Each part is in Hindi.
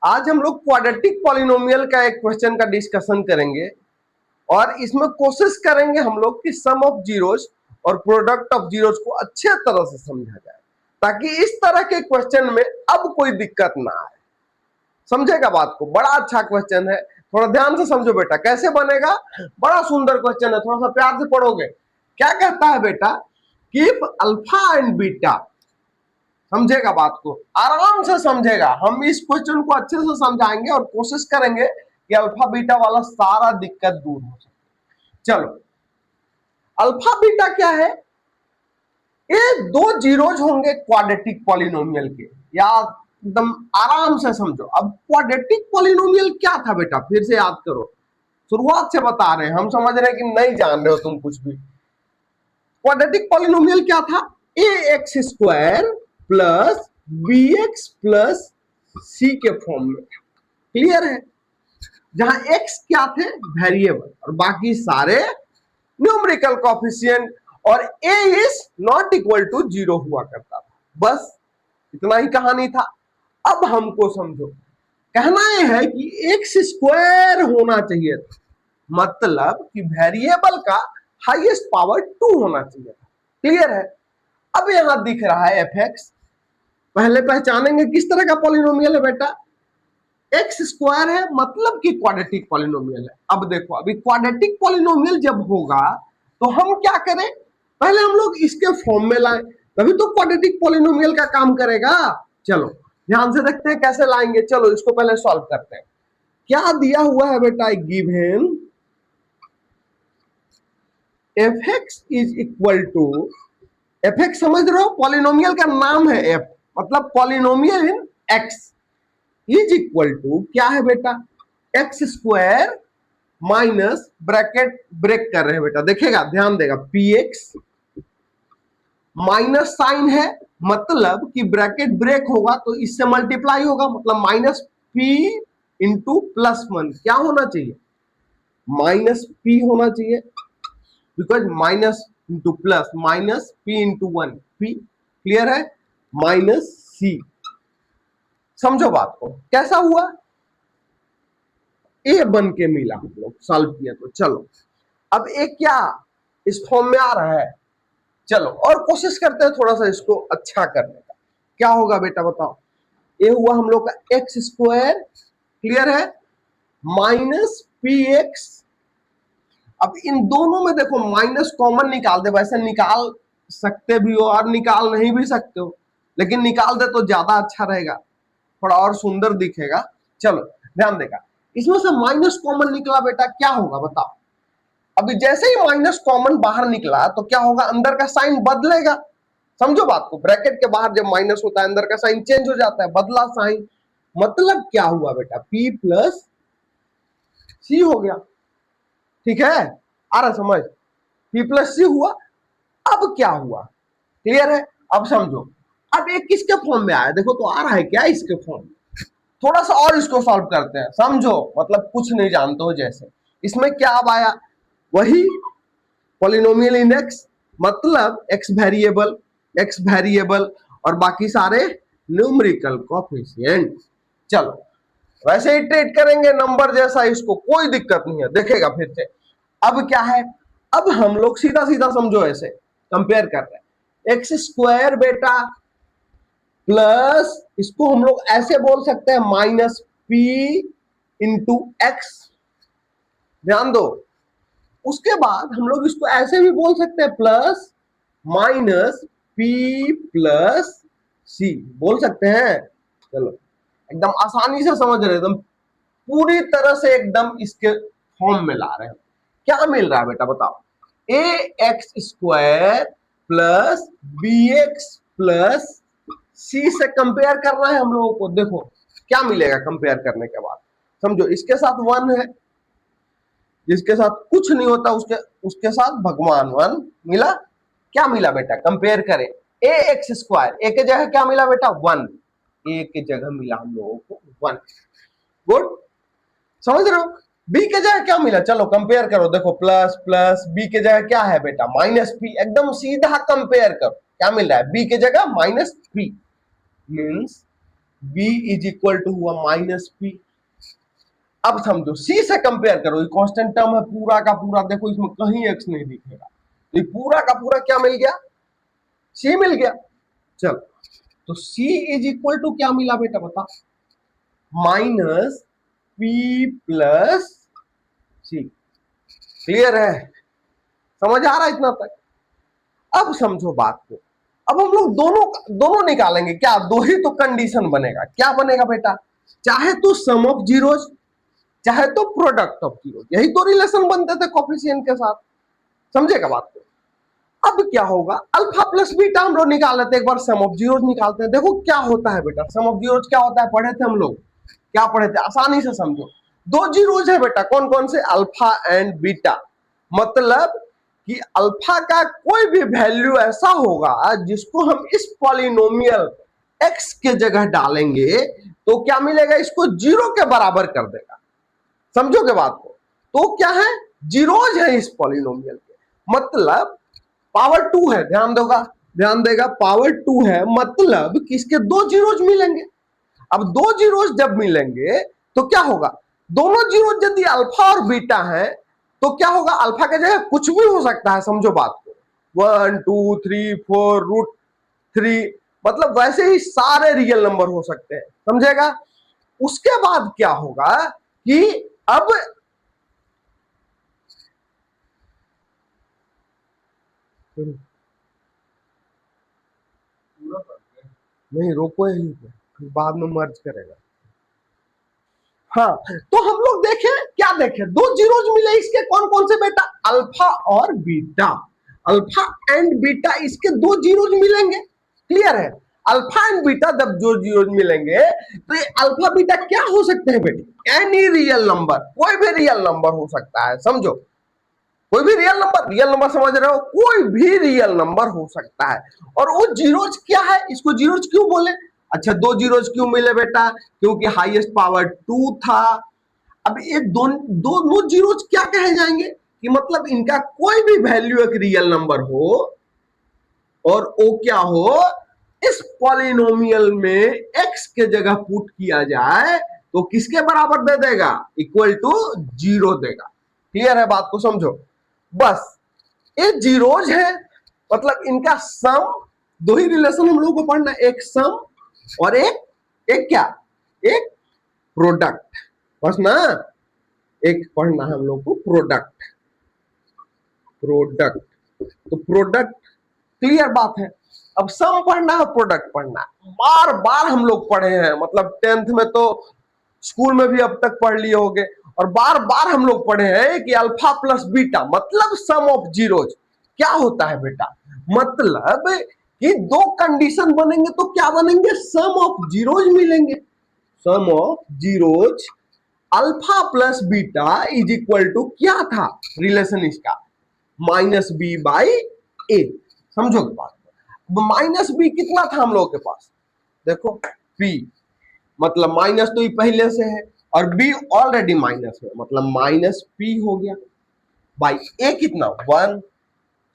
आज हम लोग क्वाड्रेटिक पॉलिनोमियल का एक क्वेश्चन का डिस्कशन करेंगे और इसमें कोशिश करेंगे हम लोग कि सम ऑफ जीरोस और प्रोडक्ट ऑफ जीरोस को अच्छे तरह से समझा जाए ताकि इस तरह के क्वेश्चन में अब कोई दिक्कत ना आए। समझेगा बात को? बड़ा अच्छा क्वेश्चन है, थोड़ा ध्यान से समझो बेटा। कैसे बनेगा? बड़ा सुंदर क्वेश्चन है, थोड़ा सा प्यार से पढ़ोगे। क्या कहता है बेटा कि अल्फा एंड बीटा, समझेगा बात को, आराम से समझेगा। हम इस क्वेश्चन को अच्छे से समझाएंगे और कोशिश करेंगे कि अल्फा बीटा वाला सारा दिक्कत दूर हो सके। चलो, अल्फा बीटा क्या है? ये दो जीरोज होंगे क्वाड्रेटिक पॉलिनोमियल के, या एकदम आराम से समझो। अब क्वाड्रेटिक पॉलिनोमियल क्या था बेटा? फिर से याद करो, शुरुआत से बता रहे हैं, हम समझ रहे हैं कि नहीं जान रहे हो तुम कुछ भी। क्वाड्रेटिक पॉलिनोमियल क्या था? A x square plus b x plus c के फॉर्म में। क्लियर है? जहां एक्स क्या थे? वेरिएबल, और बाकी सारे न्यूमेरिकल कोएफिशिएंट, और ए इज नॉट इक्वल टू 0 हुआ करता था। बस इतना ही कहानी था। अब हमको समझो, कहना यह है कि एक्स स्क्वायर होना चाहिए था, मतलब कि वेरिएबल का हाईएस्ट पावर 2 होना चाहिए था। क्लियर है? अब यहां दिख रहा है एफ एक्स। पहले पहचानेंगे किस तरह का पॉलिनोमियल है बेटा। एक्स स्क्वायर है, मतलब कि क्वाड्रेटिक पॉलिनोमियल है। अब देखो, अभी क्वाड्रेटिक पॉलिनोमियल जब होगा तो हम क्या करें? पहले हम लोग इसके फॉर्म में लाएं, तभी तो क्वाड्रेटिक पॉलिनोमियल का काम करेगा। चलो ध्यान से देखते हैं कैसे लाएंगे। चलो इसको पहले सॉल्व करते हैं। क्या दिया हुआ है बेटा? Given f x is equal to, f x समझ रहे हो? पॉलिनोमियल का नाम है एफ, मतलब polynomial in x is equal to क्या है बेटा? X square minus bracket break कर रहे हैं बेटा, देखेगा, ध्यान देगा, पी एक्स माइनस साइन है, मतलब कि ब्रैकेट ब्रेक होगा तो इससे मल्टीप्लाई होगा, मतलब माइनस पी इंटू प्लस 1 क्या होना चाहिए? माइनस पी होना चाहिए, because minus into plus, minus P into 1 P. Clear है? माइनस सी। समझो बात को, कैसा हुआ? ए बन के मिला, हम लोग सॉल्व किया तो। चलो अब ए क्या इस फॉर्म में आ रहा है। चलो और कोशिश करते हैं थोड़ा सा इसको अच्छा करने का। क्या होगा बेटा बताओ? ए हुआ हम लोग का एक्स स्क्वायर, क्लियर है, माइनस पी एक्स। अब इन दोनों में देखो माइनस कॉमन निकाल दे, वैसे निकाल सकते भी हो और निकाल नहीं भी सकते हो, लेकिन निकाल दे तो ज्यादा अच्छा रहेगा, थोड़ा और सुंदर दिखेगा। चलो ध्यान देगा, इसमें से माइनस कॉमन निकला बेटा, क्या होगा बताओ? अभी जैसे ही माइनस कॉमन बाहर निकला तो क्या होगा? अंदर का साइन बदलेगा। समझो बात को, ब्रैकेट के बाहर जब माइनस होता है अंदर का साइन चेंज हो जाता है, बदला साइन, मतलब क्या हुआ बेटा? पी प्लस सी हो गया। ठीक है, आ रहा समझ? पी प्लस सी हुआ। अब क्या हुआ? क्लियर है? अब समझो, अब एक किसके फॉर्म में आया देखो तो, आ रहा है क्या इसके फॉर्म में? थोड़ा सा और इसको सॉल्व करते हैं, समझो, मतलब कुछ नहीं जानते हो जैसे। इसमें क्या अब आया? वही पॉलिनोमियल इन एक्स, मतलब एक्स वेरिएबल और बाकी सारे न्यूमेरिकल कोएफिशिएंट। चलो वैसे ही ट्रीट करेंगे नंबर जैसा, इसको कोई दिक्कत नहीं है, देखेगा फिर से। अब क्या है? अब हम लोग सीधा सीधा समझो, ऐसे कंपेयर कर रहे हैं। एक्स स्क्वायर बेटा प्लस, इसको हम लोग ऐसे बोल सकते हैं, माइनस पी इंटू एक्स। ध्यान दो, उसके बाद हम लोग इसको ऐसे भी बोल सकते हैं, प्लस माइनस पी प्लस सी बोल सकते हैं। चलो एकदम आसानी से समझ रहे, एकदम पूरी तरह से एकदम इसके फॉर्म में ला रहे हैं। क्या मिल रहा है बेटा बताओ? A x square plus b x plus c से कंपेयर करना है हम लोगों को। देखो क्या मिलेगा कंपेयर करने के बाद? समझो, इसके साथ 1 है, जिसके साथ कुछ नहीं होता उसके उसके साथ भगवान 1 मिला। क्या मिला बेटा? कंपेयर करें, ए एक्स स्क्वायर, ए के जगह क्या मिला बेटा? 1, ए के जगह मिला हम लोगों को 1। गुड, समझ रहे हो? बी के जगह क्या मिला? चलो कंपेयर करो, देखो प्लस प्लस, बी के जगह क्या है बेटा? Minus P. एकदम सीधा कंपेयर करो, क्या मिल रहा है? बी के जगह minus p, means b is equal to हुआ माइनस p। अब समझो c से कंपेयर करो, ये कांस्टेंट टर्म है पूरा का पूरा, देखो इसमें कहीं x नहीं दिखेगा, तो ये पूरा का पूरा क्या मिल गया, c मिल गया। चलो तो c इज इक्वल टू क्या मिला बेटा बता, minus p plus c। Clear है, समझ आ रहा है इतना तक। अब समझो बात को, अब हम लोग दोनों दोनों निकालेंगे, क्या दो ही तो कंडीशन बनेगा, क्या बनेगा बेटा, चाहे तो सम ऑफ जीरोज चाहे तो प्रोडक्ट ऑफ जीरोज, यही तो रिलेशन बनते थे कोफिशिएंट के साथ, समझेगा बात को। अब क्या होगा, अल्फा प्लस बीटा हम लोग निकाल लेते हैं, एक बार सम ऑफ जीरोज निकालते हैं, देखो क्या होता है बेटा, सम ऑफ जीरोज क्या होता है, पढ़े थे हम लोग, क्या पढ़े थे, आसानी से समझो। दो जीरोज है बेटा, कौन कौन से, अल्फा एंड बीटा, मतलब कि अल्फा का कोई भी वैल्यू ऐसा होगा जिसको हम इस पॉलिनोमियल x के जगह डालेंगे तो क्या मिलेगा, इसको जीरो के बराबर कर देगा, समझोगे बात को। तो क्या है, जीरोज है इस पॉलिनोमियल के, मतलब पावर 2 है, ध्यान देगा पावर 2 है, मतलब किसके दो जीरोज मिलेंगे। अब दो जीरोज जब मिलेंगे तो क्या होगा, दोनों जीरोज यदि अल्फा और बीटा है तो क्या होगा, अल्फा के जगह कुछ भी हो सकता है, समझो बात को, 1 2 3 4 रूट 3, मतलब वैसे ही सारे रियल नंबर हो सकते हैं, समझेगा। उसके बाद क्या होगा कि अब नहीं रोको, यही पे बाद में मर्ज करेगा। हाँ तो हम लोग देखें, क्या देखें, दो जीरोज मिले इसके, कौन कौन से बेटा, अल्फा और बीटा, अल्फा एंड बीटा इसके दो जीरोज मिलेंगे, क्लियर है। अल्फा एंड बीटा जब दो जीरोज मिलेंगे तो ये अल्फा बीटा क्या हो सकते हैं बेटे, एनी रियल नंबर, कोई भी रियल नंबर हो सकता है, समझो कोई भी रियल नंबर समझ रहे हो, कोई भी रियल नंबर हो सकता है। और वो जीरोज क्या है, इसको जीरोज क्यों बोले, अच्छा दो जीरोज क्यों मिले बेटा, क्योंकि हाईएस्ट पावर 2 था। अब ये दोनों जीरोज क्या कहे जाएंगे, कि मतलब इनका कोई भी वैल्यू एक रियल नंबर हो और वो क्या हो, इस पॉलिनोमियल में x के जगह पुट किया जाए तो किसके बराबर दे देगा, इक्वल टू जीरो देगा। क्लियर है बात को, समझो बस। ये जीरोज है, मतलब इनका सम, दो ही रिलेशन हम लोगों को पढ़ना, एक सम और एक क्या, एक प्रोडक्ट, बस ना, एक पढ़ना है हम लोग को प्रोडक्ट, तो प्रोडक्ट क्लियर बात है। अब सम पढ़ना है, प्रोडक्ट पढ़ना है, बार बार हम लोग पढ़े हैं, मतलब 10th में तो स्कूल में भी अब तक पढ़ लिए होंगे, और बार बार हम लोग पढ़े हैं कि अल्फा प्लस बीटा मतलब सम ऑफ जीरोज, क्या होता है बेटा, मतलब कि दो कंडीशन बनेंगे तो क्या बनेंगे, सम ऑफ जीरोज मिलेंगे, sum of zeros alpha plus beta is equal to क्या था रिलेशन इसका, माइनस बी बाई ए, समझोगे बात। माइनस बी कितना था हम लोग के पास, देखो पी, मतलब माइनस तो ये पहले से है और बी ऑलरेडी माइनस है, मतलब माइनस पी हो गया बाई ए कितना 1।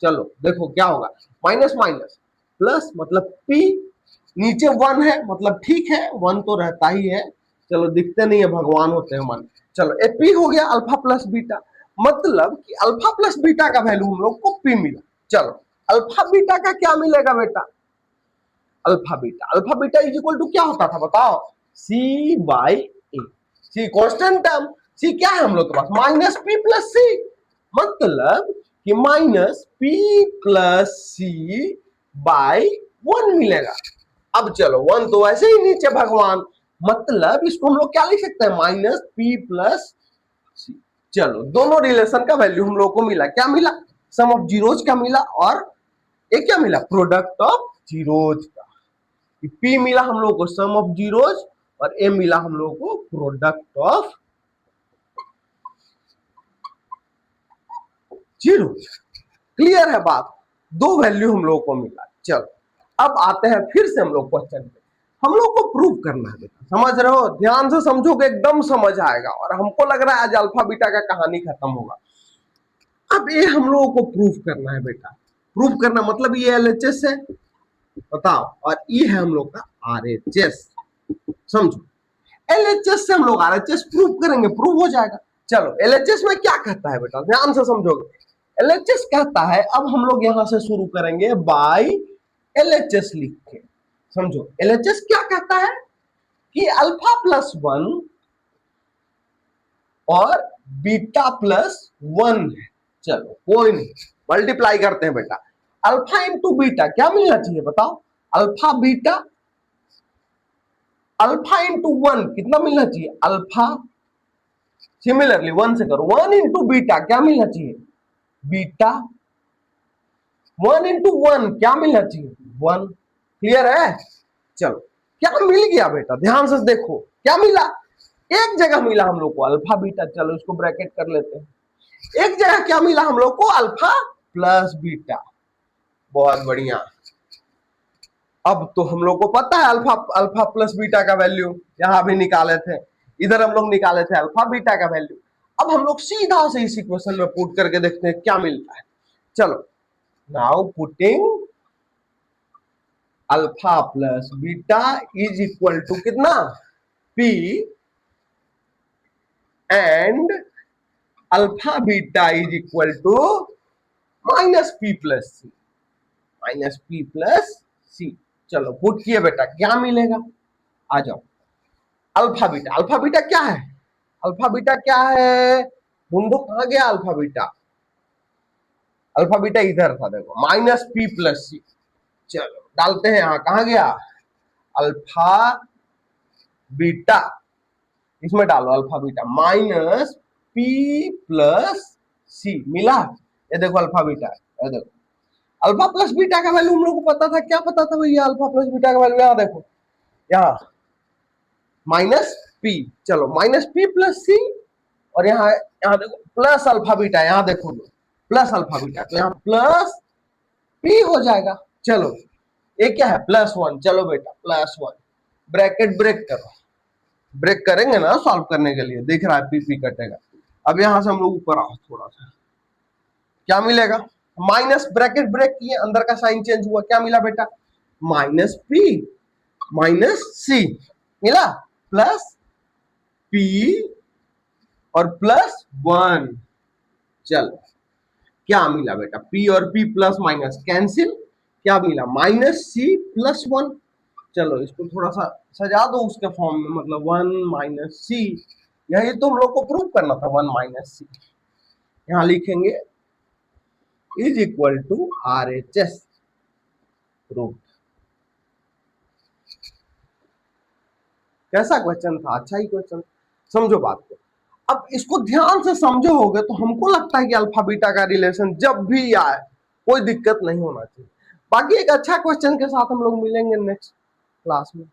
चलो देखो क्या होगा, माइनस माइनस प्लस, मतलब पी, नीचे 1 है, मतलब ठीक है 1 तो रहता ही है, चलो दिखते नहीं है भगवान होते हैं मन। चलो ए पी हो गया अल्फा प्लस बीटा, मतलब कि अल्फा प्लस बीटा का वैल्यू हम लोग को पी मिला। चलो अल्फा बीटा का क्या मिलेगा बेटा, alpha beta is equal to क्या होता था बताओ, c by a, c constant term, c क्या है हम लोग के पास, माइनस पी प्लस सी, मतलब कि minus p plus c by 1 मिलेगा। अब चलो 1 तो वैसे ही नीचे भगवान, मतलब इसको हम लोग क्या लिख सकते हैं, माइनस पी प्लस सी। चलो दोनों रिलेशन का वैल्यू हम लोग को मिला, क्या मिला, सम ऑफ जीरोज का मिला, और एक क्या मिला, प्रोडक्ट ऑफ जीरोज का। पी मिला हम लोग को सम ऑफ जीरोज और ए मिला हम लोग को प्रोडक्ट ऑफ जीरोज। क्लियर है बात, दो वैल्यू हम लोग को मिला। चलो अब आते हैं फिर से हम लोग क्वेश्चन पे, हम लोग को प्रूव करना है बेटा, समझ रहे हो, ध्यान से समझोगे एकदम समझ आएगा, और हमको लग रहा है आज अल्फा बीटा का कहानी खत्म होगा। अब ये हम लोगों को प्रूव करना है बेटा, प्रूव करना मतलब ये एलएचएस है, बताओ, और ये है हम लोग का आरएचएस। समझो, एलएचएस से हम लोग आरएचएस प्रूव करेंगे, प्रूव हो जाएगा। चलो एलएचएस में क्या कहता है बेटा, ध्यान से समझोगे। एलएचएस कहता है, अब हम लोग यहां से शुरू करेंगे बाय एलएचएस लिख के। समझो एलएचएस क्या कहता है कि अल्फा प्लस 1 और बीटा प्लस 1 है। चलो कोई नहीं, मल्टीप्लाई करते हैं बेटा। अल्फा इंटू बीटा क्या मिलना चाहिए बताओ, अल्फा बीटा, अल्फा इंटू 1 कितना मिलना चाहिए अल्फा, सिमिलरली 1 से करो, 1 इंटू बीटा क्या मिलना चाहिए बीटा, 1 इंटू 1 क्या मिलना चाहिए 1। क्लियर है? चलो क्या मिल गया बेटा, ध्यान से देखो क्या मिला, एक जगह मिला हम लोग को अल्फा बीटा, चलो इसको ब्रैकेट कर लेते हैं। एक जगह क्या मिला हम लोग को अल्फा प्लस बीटा, बहुत बढ़िया। अब तो हम लोग को पता है अल्फा अल्फा प्लस बीटा का वैल्यू, यहां भी निकाले थे, इधर हम लोग निकाले थे अल्फा बीटा का वैल्यू। अब हम लोग सीधा से इस इक्वेशन में पुट करके देखते हैं क्या मिलता है। चलो now putting alpha plus beta is equal to कितना p and alpha beta is equal to minus p plus c, minus p plus c. चलो पुट किए बेटा, क्या मिलेगा, आ जाओ। अल्फा बीटा, अल्फा बीटा क्या है, अल्फा बीटा क्या है ढूंढो, कहां गया अल्फा बीटा, अल्फा बीटा इधर था देखो, माइनस पी प्लस सी। चलो डालते हैं यहां, कहां गया अल्फा बीटा, इसमें डालो alpha beta minus p plus c, मिला, ये देखो अल्फा बीटा, ये देखो अल्फा प्लस बीटा का वैल्यू हम लोग को पता था, क्या पता था भैया अल्फा प्लस बीटा का वैल्यू, यहां देखो यहां माइनस पी, चलो माइनस पी प्लस सी, और यहाँ यहाँ देखो प्लस अल्फा बीटा, यहाँ देखो प्लस अल्फा बीटा, तो यहाँ प्लस पी हो जाएगा। चलो ये क्या है प्लस 1, चलो बेटा प्लस 1, ब्रैकेट ब्रेक करो, ब्रेक करेंगे ना सॉल्व करने के लिए, दिख रहा है पी पी कटेगा। अब यहां से हम लोग ऊपर आओ थोड़ा सा, क्या मिलेगा, माइनस ब्रैकेट ब्रेक किए, अंदर का साइन चेंज हुआ, क्या मिला बेटा माइनस पी माइनस सी मिला, प्लस पी और प्लस 1। चलो क्या मिला बेटा, पी और पी प्लस माइनस कैंसिल, क्या मिला माइनस सी प्लस 1। चलो इसको थोड़ा सा सजा दो उसके फॉर्म में, मतलब 1 माइनस सी, यही तो हम लोग को प्रूव करना था, 1 माइनस सी, यहां लिखेंगे is equal to R H S root. कैसा क्वेश्चन था, अच्छा ही क्वेश्चन, समझो बात को। अब इसको ध्यान से समझोगे तो हमको लगता है कि अल्फा बीटा का रिलेशन जब भी आए कोई दिक्कत नहीं होना चाहिए। बाकी एक अच्छा क्वेश्चन के साथ हम लोग मिलेंगे नेक्स्ट क्लास में।